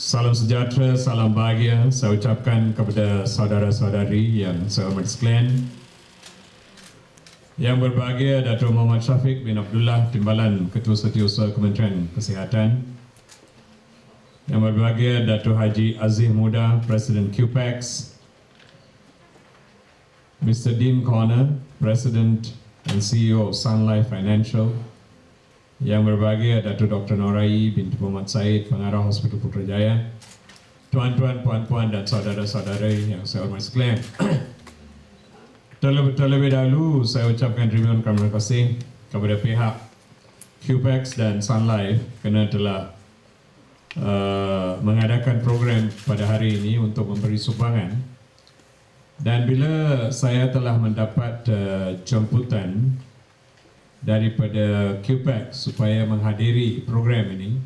Salam sejahtera, salam bahagia saya ucapkan kepada saudara-saudari yang saya hormati sekalian. Yang berbahagia Dato' Muhammad Syafiq bin Abdullah, Timbalan Ketua Setiausaha Kementerian Kesihatan. Yang berbahagia Dato' Haji Aziz Muda, Presiden QPEX. Mr. Dean Corner, President and CEO of Sun Life Financial. Yang berbahagia Dato' Dr. Norai binti Muhammad Said, Pengarah Hospital Putrajaya. Tuan-tuan, puan-puan dan saudara-saudara yang saya hormati sekalian. Terlebih dahulu saya ucapkan terima kasih kepada pihak QPEX dan Sun Life kerana telah mengadakan program pada hari ini untuk memberi sumbangan. Dan bila saya telah mendapat jemputan daripada QPEX supaya menghadiri program ini,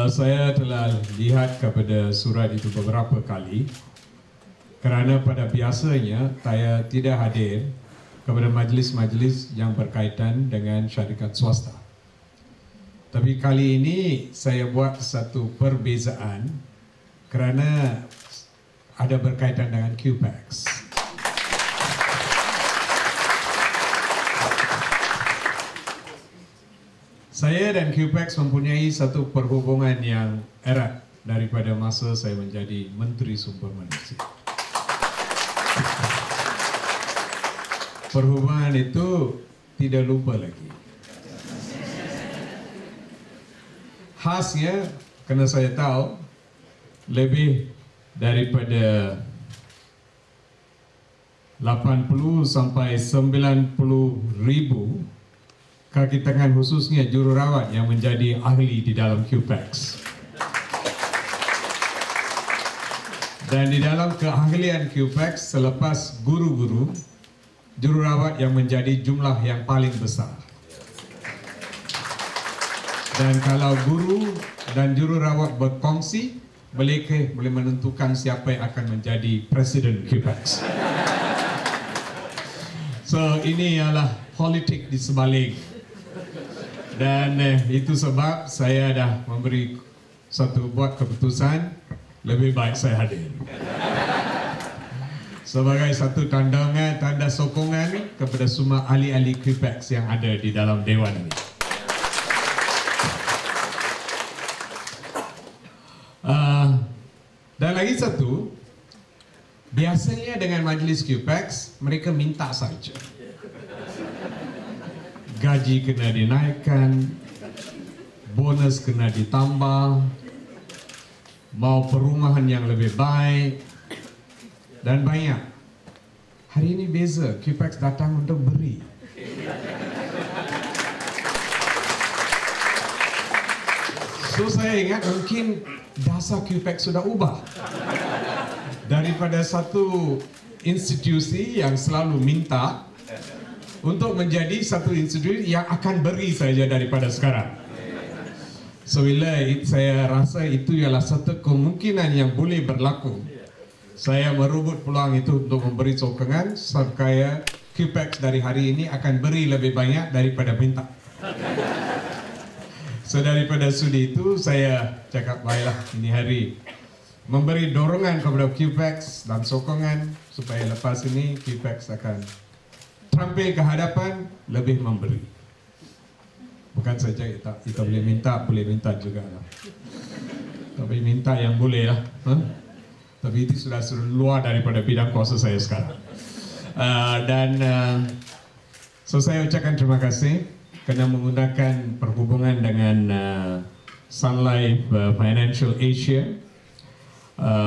saya telah lihat kepada surat itu beberapa kali kerana pada biasanya saya tidak hadir kepada majlis-majlis yang berkaitan dengan syarikat swasta. Tapi kali ini saya buat satu perbezaan kerana ada berkaitan dengan QPEX. Saya dan QPEX mempunyai satu perhubungan yang erat daripada masa saya menjadi Menteri Sumber Manusia. Perhubungan itu tidak lupa lagi. Khasnya, kerana saya tahu lebih daripada 80 sampai 90 ribu kaki tangan, khususnya jururawat yang menjadi ahli di dalam QPEX. Dan di dalam keahlian QPEX, selepas guru-guru, jururawat yang menjadi jumlah yang paling besar. Dan kalau guru dan jururawat berkongsi, mereka boleh menentukan siapa yang akan menjadi Presiden QPEX. So ini ialah politik di sebalik. Dan itu sebab saya dah memberi satu buat keputusan, lebih baik saya hadir. Sebagai satu tanda sokongan kepada semua ahli-ahli QPEX yang ada di dalam Dewan ini. Dan lagi satu, biasanya dengan majlis QPEX, mereka minta saja. Gaji kena dinaikkan, bonus kena ditambah, mau perumahan yang lebih baik, dan banyak. Hari ini beza, QPEX datang untuk beri. So saya ingat mungkin dasar QPEX sudah ubah. Daripada satu institusi yang selalu minta untuk menjadi satu institusi yang akan beri saja daripada sekarang. So bila saya rasa itu ialah satu kemungkinan yang boleh berlaku, saya merebut peluang itu untuk memberi sokongan supaya QPEX dari hari ini akan beri lebih banyak daripada minta. So daripada sudi itu saya cakap baiklah ini hari memberi dorongan kepada QPEX dan sokongan supaya lepas ini QPEX akan tampil ke hadapan lebih memberi. Bukan saja kita boleh minta juga lah. Tapi minta yang boleh lah. Tapi itu sudah luar daripada bidang kuasa saya sekarang. So saya ucapkan terima kasih kerana menggunakan perhubungan dengan Sun Life Financial Asia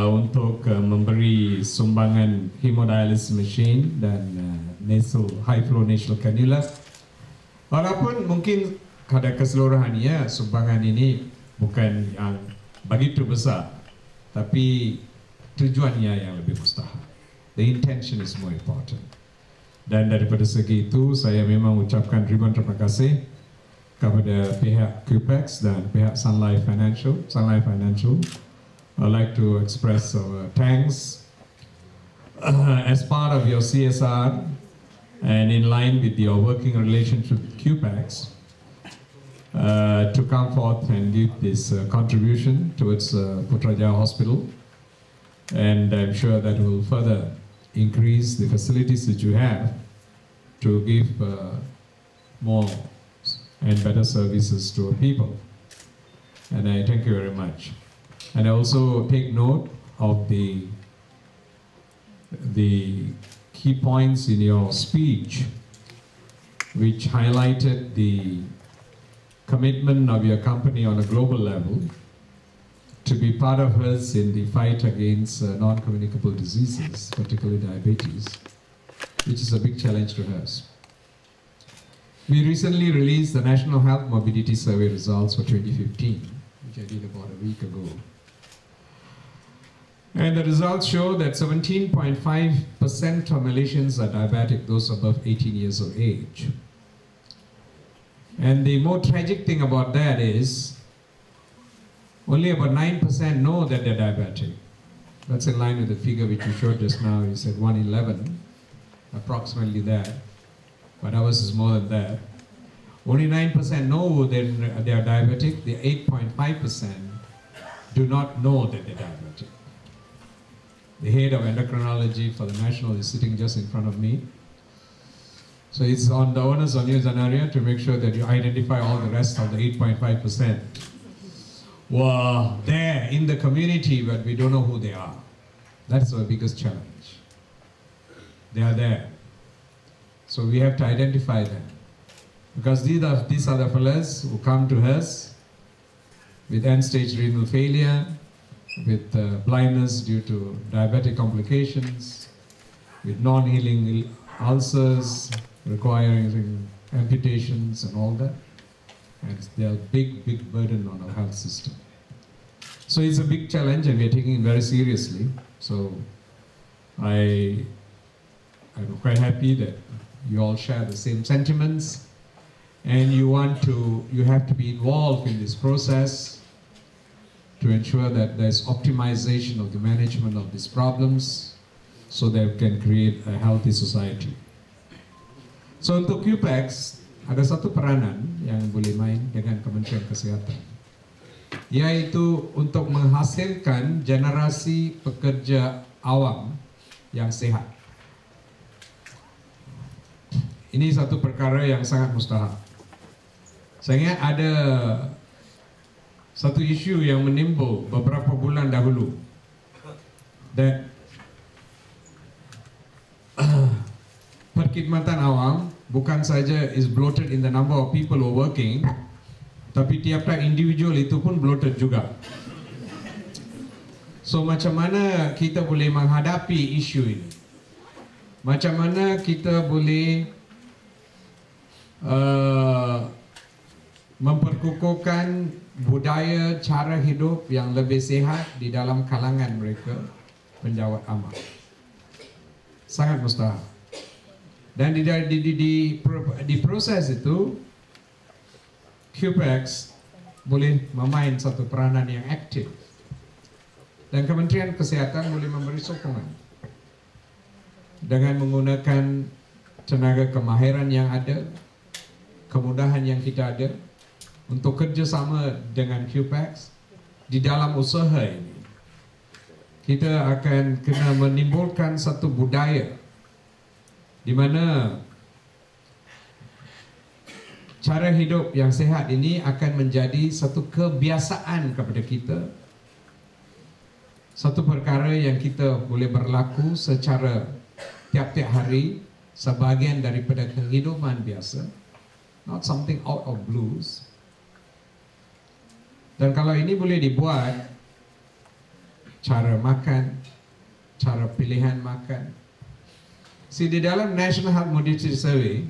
untuk memberi sumbangan hemodialysis machine dan high flow nasal cannula. Walaupun mungkin pada keseluruhannya sumbangan ini bukan yang begitu besar, tapi tujuannya yang lebih mustahil. The intention is more important. Dan daripada segi itu saya memang ucapkan terima kasih kepada pihak QPEX dan pihak Sun Life Financial. I'd like to express our thanks as part of your CSR and in line with your working relationship with QPEX. to come forth and give this contribution towards Putrajaya Hospital. And I'm sure that will further increase the facilities that you have to give more and better services to our people. And I thank you very much. And I also take note of the key points in your speech, which highlighted the commitment of your company on a global level to be part of us in the fight against non-communicable diseases, particularly diabetes, which is a big challenge to us. We recently released the National Health Morbidity Survey results for 2015, which I did about a week ago. And the results show that 17.5% of Malaysians are diabetic, those above 18 years of age. And the more tragic thing about that is only about 9% know that they're diabetic. That's in line with the figure which you showed just now. You said 1 in 11, approximately that. But ours is more than that. Only 9% know that they are diabetic. The 8.5% do not know that they're diabetic. The head of endocrinology for the national is sitting just in front of me. So it's on the onus on you, Zanaria, to make sure that you identify all the rest of the 8.5%. Well, there in the community, but we don't know who they are. That's our biggest challenge. They are there. So we have to identify them. Because these are the fellas who come to us with end-stage renal failure, with blindness due to diabetic complications, with non-healing ulcers requiring amputations and all that. And they are a big, big burden on our health system. So it's a big challenge and we are taking it very seriously. So I'm quite happy that you all share the same sentiments and you have to be involved in this process to ensure that there's optimization of the management of these problems so that we can create a healthy society. So untuk QPEX, ada satu peranan yang boleh main dengan Kementerian Kesihatan, yaitu untuk menghasilkan generasi pekerja awam yang sehat. Ini satu perkara yang sangat mustahil. Saya ingat ada satu isu yang menimbul beberapa bulan dahulu, that perkhidmatan awam bukan saja is bloated in the number of people who are working, tapi tiap-tiap individual itu pun bloated juga. So macam mana kita boleh menghadapi isu ini? Macam mana kita boleh memperkukuhkan budaya cara hidup yang lebih sehat di dalam kalangan mereka penjawat amal? Sangat mustahil. Dan di proses itu, QPEX boleh memain satu peranan yang aktif. Dan Kementerian Kesihatan boleh memberi sokongan dengan menggunakan tenaga kemahiran yang ada, kemudahan yang kita ada, untuk kerjasama dengan QPEX di dalam usaha ini. Kita akan kena menimbulkan satu budaya di mana cara hidup yang sehat ini akan menjadi satu kebiasaan kepada kita, satu perkara yang kita boleh berlaku secara tiap-tiap hari, sebahagian daripada kehidupan biasa, not something out of blues. Dan kalau ini boleh dibuat, cara makan, cara pilihan makan. Di dalam National Health Morbidity Survey,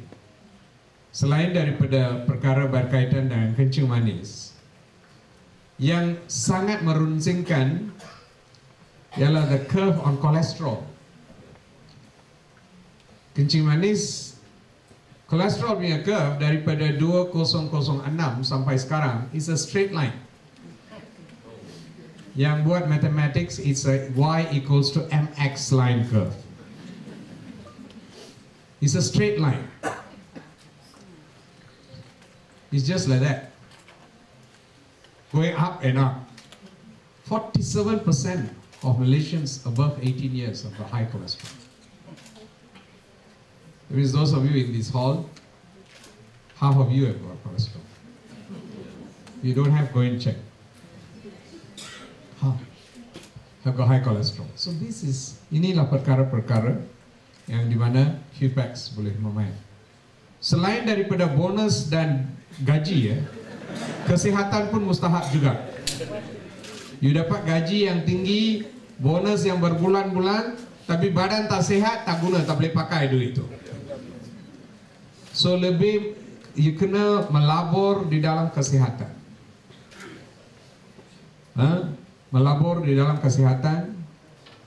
selain daripada perkara berkaitan dengan kencing manis, yang sangat merunsingkan ialah the curve on cholesterol. Kencing manis, kolesterol punya curve daripada 2006 sampai sekarang is a straight line. Yang buat mathematics, it's a y equals to mx line curve. It's a straight line. It's just like that. going up and up. 47% of Malaysians above 18 years have got high cholesterol. That means those of you in this hall, half of you have got cholesterol. If you don't have, go and check. Have got high cholesterol. So inilah perkara-perkara yang di mana QPAX boleh memain. Selain daripada bonus dan gaji, kesihatan pun mustahak juga. You dapat gaji yang tinggi, bonus yang berbulan-bulan, tapi badan tak sihat, tak guna, tak boleh pakai duit itu. So lebih you kena melabur di dalam kesihatan. Melabur di dalam kesihatan,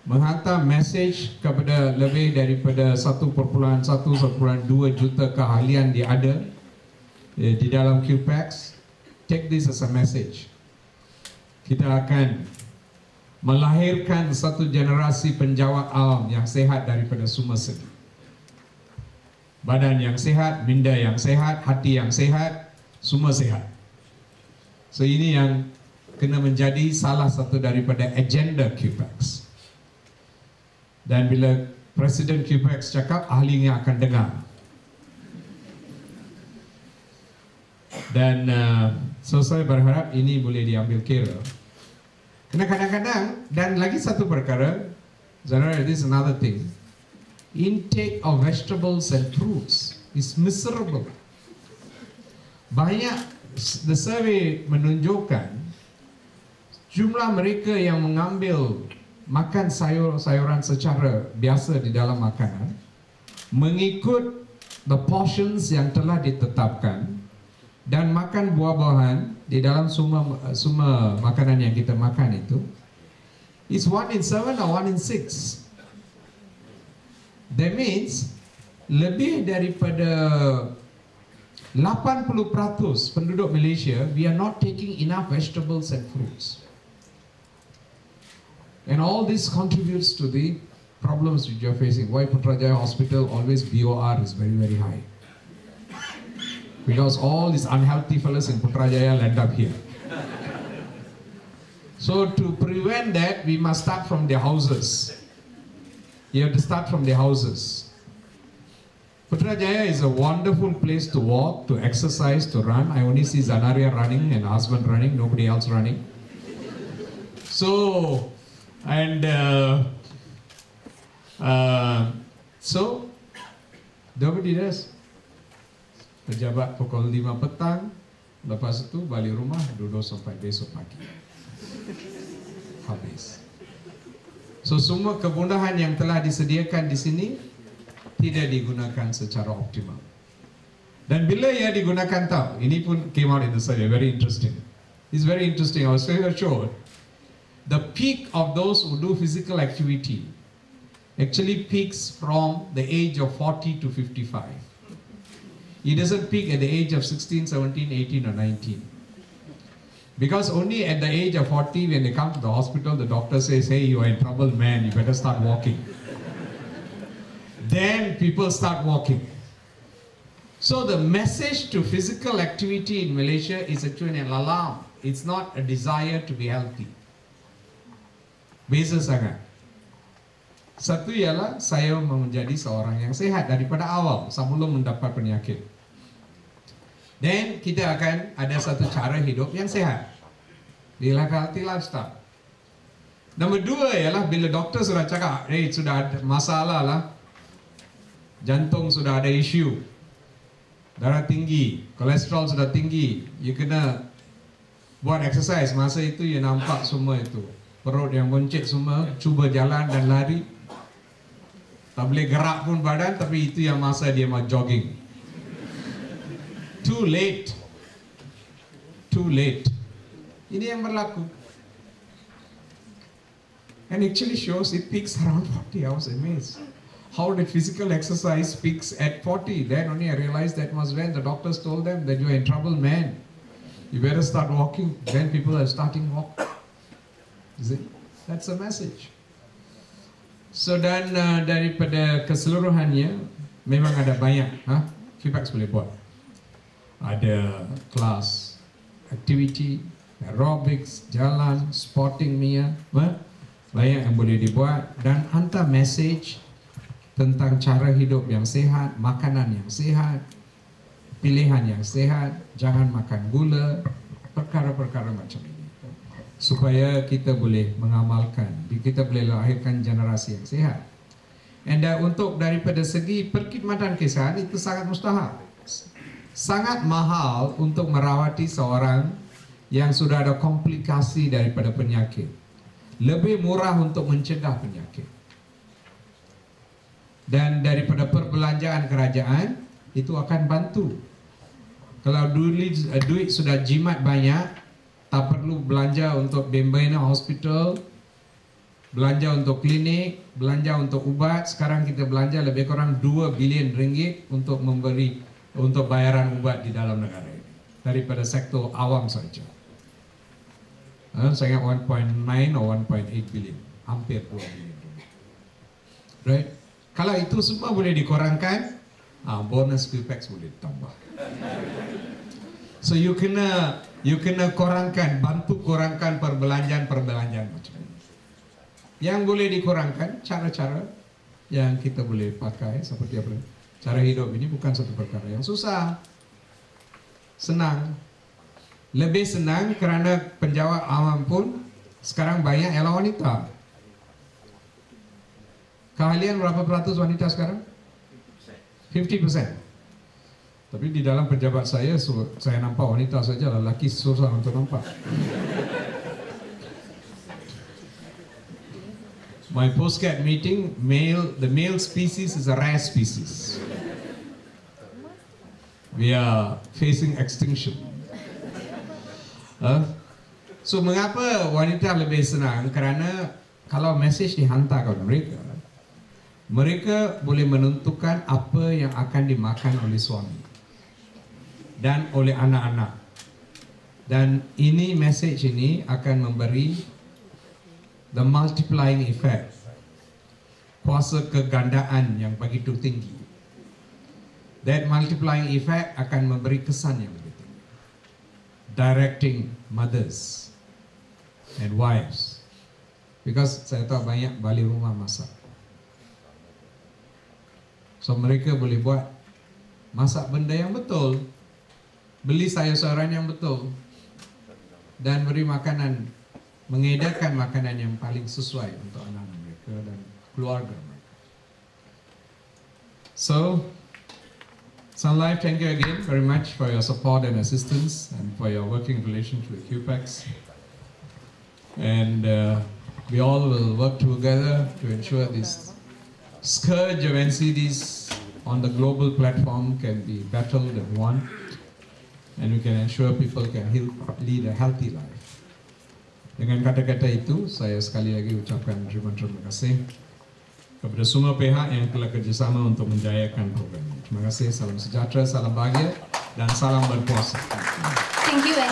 menghantar message kepada lebih daripada 1.1-1.2 juta keahlian dia ada di dalam QPAX. Take this as a message. Kita akan melahirkan satu generasi penjawat awam yang sehat daripada semua segi. Badan yang sehat, minda yang sehat, hati yang sehat, semua sehat. So ini yang kena menjadi salah satu daripada agenda QPAX. Dan bila Presiden QPAX cakap, ahlinya akan dengar. Dan so saya berharap ini boleh diambil kira. Kerana kadang-kadang, dan lagi satu perkara, generally this is another thing, intake of vegetables and fruits is miserable. Banyak, the survey menunjukkan jumlah mereka yang mengambil makan sayur-sayuran secara biasa di dalam makanan mengikut the portions yang telah ditetapkan dan makan buah-buahan di dalam semua makanan yang kita makan itu is 1 in 7 or 1 in 6. That means lebih daripada 80% penduduk Malaysia, we are not taking enough vegetables and fruits. And all this contributes to the problems which you are facing. Why Putrajaya Hospital always BOR is very, very high. Because all these unhealthy fellas in Putrajaya land up here. So to prevent that, we must start from the houses. You have to start from the houses. Putrajaya is a wonderful place to walk, to exercise, to run. I only see Zanaria running and husband running, nobody else running. So, so nobody does. Pejabat pukul 5 petang, lepas itu balik rumah duduk sampai besok pagi. Habis. So semua kemudahan yang telah disediakan di sini tidak digunakan secara optimal. Dan bila ia digunakan tahu, ini pun came out in the survey, very interesting. It's very interesting. I was saying assured, the peak of those who do physical activity actually peaks from the age of 40 to 55. It doesn't peak at the age of 16, 17, 18 or 19. Because only at the age of 40, when they come to the hospital, the doctor says, hey, you are in trouble, man, you better start walking. Then people start walking. So the message to physical activity in Malaysia is actually an alarm. It's not a desire to be healthy. Beza sangat. Satu ialah saya menjadi seorang yang sehat daripada awal sebelum mendapat penyakit. Dan kita akan ada satu cara hidup yang sehat. Bila healthy lifestyle. Nombor dua ialah bila doktor sudah cakap, hey, sudah ada masalah lah. Jantung sudah ada isu. Darah tinggi, kolesterol sudah tinggi. You kena buat exercise. Masa itu you nampak semua itu. Perut yang boncet semua, cuba jalan dan lari. Tak boleh gerak pun badan, tapi itu yang masa dia mau jogging. Too late. Too late. Ini yang berlaku. And actually shows it peaks around 40. I was amazed. How did physical exercise peaks at 40? Then only I realized that was when the doctors told them that you are in trouble, man. You better start walking. Then people are starting walk. Is it? That's the message. So dan daripada keseluruhannya memang ada banyak. QPAX boleh buat. Ada kelas activity, aerobics, jalan, sporting Mia, banyak yang boleh dibuat, dan hantar message tentang cara hidup yang sehat, makanan yang sehat, pilihan yang sehat, jangan makan gula, perkara-perkara macam ini, supaya kita boleh mengamalkan, kita boleh lahirkan generasi yang sehat. Dan untuk daripada segi perkhidmatan kesihatan itu sangat mustahil, sangat mahal untuk merawati seorang yang sudah ada komplikasi daripada penyakit. Lebih murah untuk mencegah penyakit. Dan daripada perbelanjaan kerajaan, itu akan bantu. Kalau duit sudah jimat banyak, tak perlu belanja untuk Bembina Hospital, belanja untuk klinik, belanja untuk ubat. Sekarang kita belanja lebih kurang 2 bilion ringgit untuk untuk bayaran ubat di dalam negara ini. Daripada sektor awam saja. Saya ingat 1.9 atau 1.8 bilion, hampir 2 bilion. Right? Kalau itu semua boleh dikurangkan, bonus QPEX boleh ditambah. So you kena kurangkan, bantu kurangkan perbelanjaan macam ini. Yang boleh dikurangkan, cara-cara yang kita boleh pakai seperti apa? Cara hidup ini bukan satu perkara yang susah, senang. Lebih senang kerana penjawat awam pun sekarang banyak ialah wanita. Keahlian berapa peratus wanita sekarang? 50%. Tapi di dalam pejabat saya nampak wanita saja, lelaki susah untuk nampak. My postcard meeting, the male species is a rare species. We are facing extinction. So mengapa wanita lebih senang? Kerana kalau mesej dihantar kepada mereka boleh menentukan apa yang akan dimakan oleh suami dan oleh anak-anak. Dan ini mesej ini akan memberi the multiplying effect, kuasa kegandaan yang begitu tinggi. That multiplying effect akan memberi kesan yang begitu tinggi, directing mothers and wives, because saya tahu banyak balik rumah masak. So mereka boleh buat masak benda yang betul, beli sayur-sayuran yang betul, dan beri makanan, mengedarkan makanan yang paling sesuai untuk anak mereka dan keluarga mereka. So Sun Life, thank you again very much for your support and assistance and for your working relationship with QPEX. And we all will work together to ensure this scourge of NCDs on the global platform can be battled and won, and we can ensure people can lead a healthy life. Dengan kata-kata itu, saya sekali lagi ucapkan terima kasih kepada semua pihak yang telah kerjasama untuk menjayakan program ini. Terima kasih, salam sejahtera, salam bahagia, dan salam berpuasa. Thank you.